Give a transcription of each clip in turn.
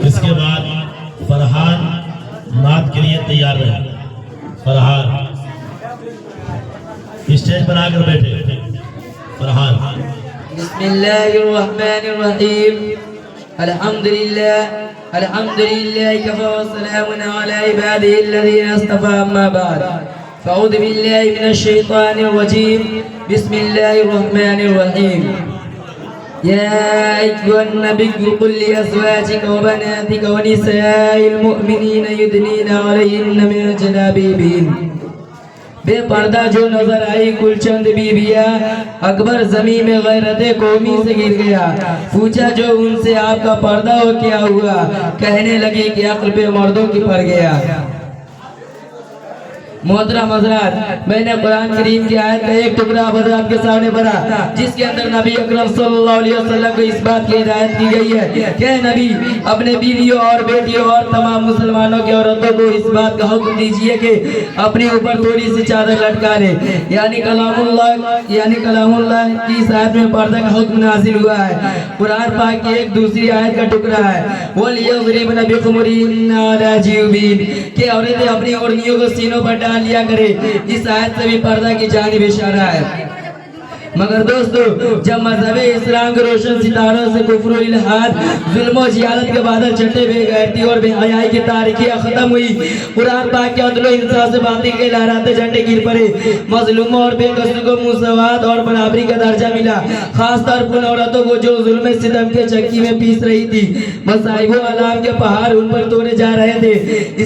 اس کے بعد فرحان نعت کے لیے تیار رہے. فرحان اسٹیج پر آ کر بیٹھے. فرحان. بسم اللہ الرحمن الرحیم. الحمد للہ کفا والسلام علی عباده الذین اصطفى اما بعد. فاعوذ باللہ من الشیطان الرجیم. بسم اللہ الرحمن الرحیم. يا أيها النبي قل لأزواجك وبناتك ونساء المؤمنين يدنين عليهن من جلابيبهن. بے پردہ جو نظر آئی کل چند بیویاں. اکبر زمین میں غیرت قومی سے گر گیا. پوچھا جو ان سے آپ کا پردہ ہو کیا ہوا؟ کہنے لگی کہ عقل پہ مردوں کی پڑ گیا. محترم حضرات، میں نے قرآن کریم کی آیت کا ایک ٹکڑا حضرات کے سامنے پڑھا جس کے اندر نبی اکرم صلی اللہ علیہ وسلم کو اس بات کی ہدایت کی گئی ہے کہ نبی اپنے بیویوں اور بیٹیوں اور تمام مسلمانوں کی عورتوں کو اس بات کا حکم دیجئے کہ اپنے اوپر تھوڑی سی چادر لٹکا لیں. یعنی کلام اللہ کی اس آیت میں پردہ کا حکم نازل ہوا ہے. قرآن پاک کی ایک دوسری آیت کا ٹکڑا ہے وَلْيَضْرِبْنَ بِخُمُرِهِنَّ عَلَى جِيُوبِهِنَّ کہ عورتیں اپنی اوڑھنیوں کو سینوں پر لیا کرے. اس آیت سے بھی پردہ کی جانب اشارہ ہے. مگر دوستو، جب مذہب اسلام کے روشن ستاروں سے کفر و الحاد، ظلم و جہالت کے بادل چھٹے بے غیرتی اور بے حیائی کی تاریکیاں ختم ہوئی، قرآن پاک کے عدل و انصاف سے باطل کے لہراتے جھنڈے گر پڑے. مظلوموں اور بے قصور کو مساوات اور برابری کا درجہ ملا. خاص طور پر عورتوں کو جو ظلم ستم کے چکی میں پیس رہی تھی، مصائب و آلام کے پہاڑ ان پر توڑے جا رہے تھے.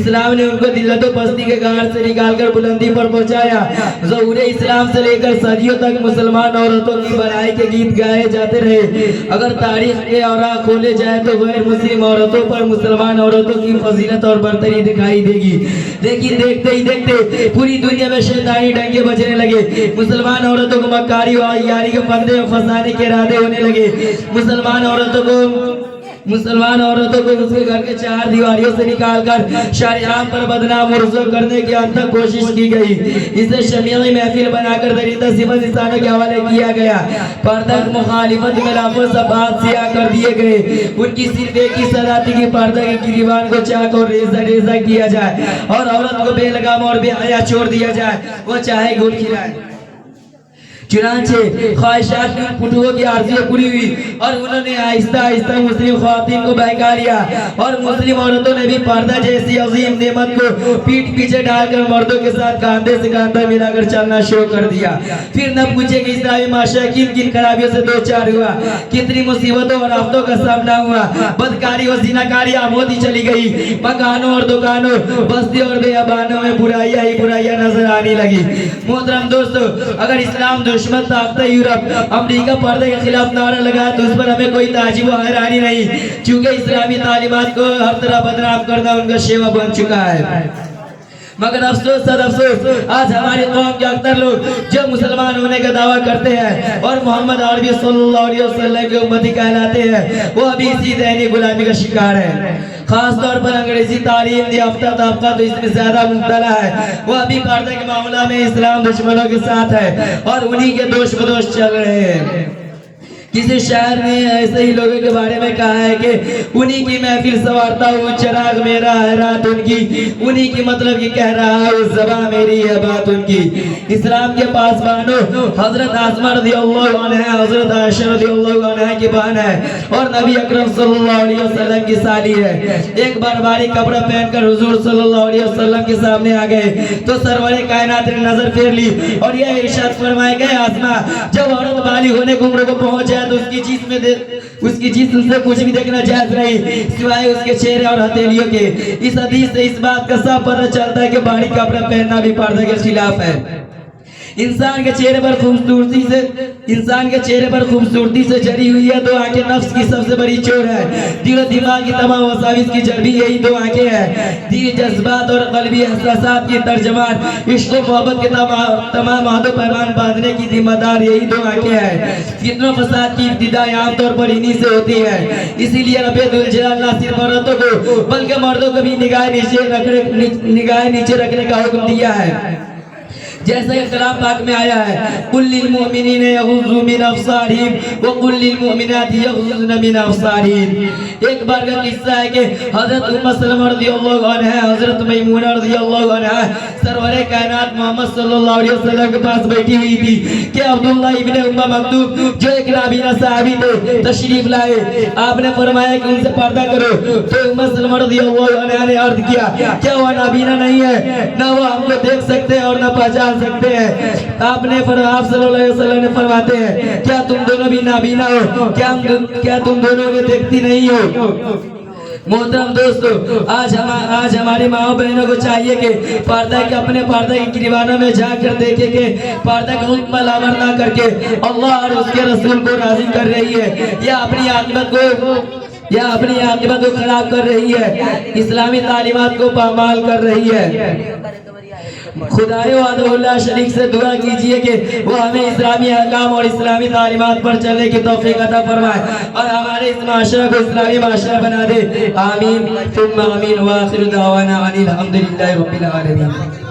اسلام نے ان کو ذلت و پستی کے گاڑ سے نکال کر بلندی پر پہنچایا. ظہور اسلام سے لے کر صدیوں تک مسلمان عورتوں کی بڑائی کے گیت گائے جاتے رہے. اگر تاریخ کے اوراق کھولے جائے تو غیر مسلم عورتوں پر مسلمان عورتوں کی فضیلت اور برتری دکھائی دے گی. لیکن دیکھتے ہی دیکھتے پوری دنیا میں شیطانی ڈنگے بجنے لگے. مسلمان عورتوں کو مکاری و عیاری کے پردے و فسانے کے ارادے ہونے لگے. مسلمان عورتوں کو اس کے گھر کے چار دیواریوں سے نکال کر شریعہ پر بدنام و رسوا کرنے کی انت تک کوشش کی گئی. اسے شمیعی محفل بنا کر درندہ صفت انسانوں کے حوالے کیا گیا. پردہ مخالفت میں لاکھوں صفحات سیاہ کر دیے گئے. ان کی صرف ایک ہی صدا تھی کہ پردہ کے گریبان کو چاک اور ریزہ کیا جائے اور عورت کو بے لگام اور بے حیا چھوڑ دیا جائے، وہ چاہے گل کھلائے. چنانچہ خواہشات کی پٹھوں کی عرضیاں پوری ہوئی اور انہوں نے آہستہ آہستہ مسلم خواتین کو بہکا لیا اور مسلم عورتوں نے بھی پردہ جیسی عظیم نعمت کو پیٹ پیچھے ڈال کر مردوں کے ساتھ کاندھے سے کاندھا ملا کر چلنا شروع کر دیا. پھر نہ پوچھے کہ اسلامی معاشرہ کن کن خرابیوں سے دوچار ہوا، کتنی مصیبتوں اور آفتوں کا سامنا ہوا. بدکاری و زناکاری عام ہوتی چلی گئی. مکانوں اور دکانوں، بستیوں اور بیابانوں میں برائیاں ہی برائیاں نظر آنے لگی. محترم دوستو، اگر اسلام دشمن طاقت یورپ امریکہ پردے کے خلاف نعرہ لگا تو اس پر ہمیں کوئی تعجب و حیرانی نہیں، چونکہ اسلامی تعلیمات کو ہر طرح بدنام کرنا ان کا شیوا بن چکا ہے. مگر افسوس صد افسوس، آج ہماری قوم کے اکثر لوگ جو مسلمان ہونے کا دعویٰ کرتے ہیں اور محمد عربی صلی اللہ علیہ وسلم کے امتی کہلاتے ہیں، وہ ابھی اسی ذہنی غلامی کا شکار ہے. خاص طور پر انگریزی تعلیم یافتہ طبقہ تو اس میں زیادہ مبتلا ہے. وہ ابھی پردے کے معاملہ میں اسلام دشمنوں کے ساتھ ہے اور انہی کے دوش بدوش چل رہے ہیں. کسی شاعر نے ایسے ہی لوگوں کے بارے میں کہا ہے کہ انہی کی محفل سوارتا ہوں چراغ میرا ہے رات ان کی، انہی کی مطلب کی کہہ رہا ہے زباں میری ہے بات ان کی. اسلام کے پاسبانوں حضرت آسمہ رضی اللہ عنہ حضرت عائشہ رضی اللہ عنہ کی بہن ہے اور نبی اکرم صلی اللہ علیہ وسلم کی سالی ہے. ایک بار باری کپڑا پہن کر حضور صلی اللہ علیہ وسلم کے سامنے آ گئے تو سرور کائنات نے نظر پھیر لی اور یہ ارشاد فرمائے گئے آسمہ، جب عورت بالغ ہونے کی عمر کو پہنچ جائے تو اس کی جسم سے کچھ بھی دیکھنا جائز نہیں سوائے اس کے چہرے اور ہتھیلیوں کے. اس حدیث سے اس بات کا صاف پتہ چلتا ہے کہ باریک کپڑا پہننا بھی پردے کے خلاف ہے. انسان کے چہرے پر خوبصورتی سے جری ہوئی ہے دو آنکھیں نفس کی سب سے بڑی چور ہے. دل و دماغ کی تمام وساوس کی جڑ بھی یہی دو آنکھیں ہیں. دل جذبات اور قلبی احساسات کی ترجمان، عشق و محبت کے تمام عہد و پیمان باندھنے کی ذمہ دار یہی دو آنکھیں ہیں. فتنہ و فساد کی ابتدا عام طور پر انہی سے ہوتی ہے. اسی لیے رب ذوالجلال نہ صرف عورتوں کو بلکہ مردوں کو بھی نگاہ نیچے رکھنے کا حکم دیا ہے. جیسا کہ کلام پاک میں آیا ہے قل للمؤمنین یغضوا من ابصارهم وقل للمؤمنات یغضضن من ابصارهن۔ ایک بار کا قصہ ہے کہ حضرت ام سلمہ رضی اللہ عنہ حضرت میمونہ رضی اللہ عنہ سرور کائنات محمد صلی اللہ علیہ وسلم کے پاس بیٹھی ہوئی تھی کہ عبداللہ ابن ام مکتوم جو ایک نابینا صحابی تھے تشریف لائے، آپ نے فرمایا کہ ان سے پردہ کرو، تو ام سلمہ رضی اللہ عنہ نے عرض کیا کیا وہ نابینا نہیں ہے؟ نہ وہ ہم کو دیکھ سکتے ہیں اور نہ پہچان سکتے ہیں۔ آپ صلی اللہ علیہ وسلم نے فرماتے ہیں کیا تم دونوں بھی نابینا ہو؟ کیا تم دونوں کو دیکھتی نہیں ہو؟ محترم دوستو، آج ہماری ماں بہنوں کو چاہیے کہ پردہ کے اپنے پردہ کی گریبانوں میں جا کر دیکھیں کہ پردہ کا حکم عمل نہ کر کے اللہ اور اس کے رسول کو راضی کر رہی ہے یا اپنی عاقبت کو خراب کر رہی ہے، اسلامی تعلیمات کو پامال کر رہی ہے۔ خدائے وحدہ اللہ شریک سے دعا کیجئے کہ وہ ہمیں اسلامی احکام اور اسلامی تعلیمات پر چلنے کی توفیق عطا فرمائے اور ہمارے اس معاشرہ کو اسلامی معاشرہ بنا دے۔ آمین ثم آمین، وآخر دعوانا ان الحمدللہ رب العالمین۔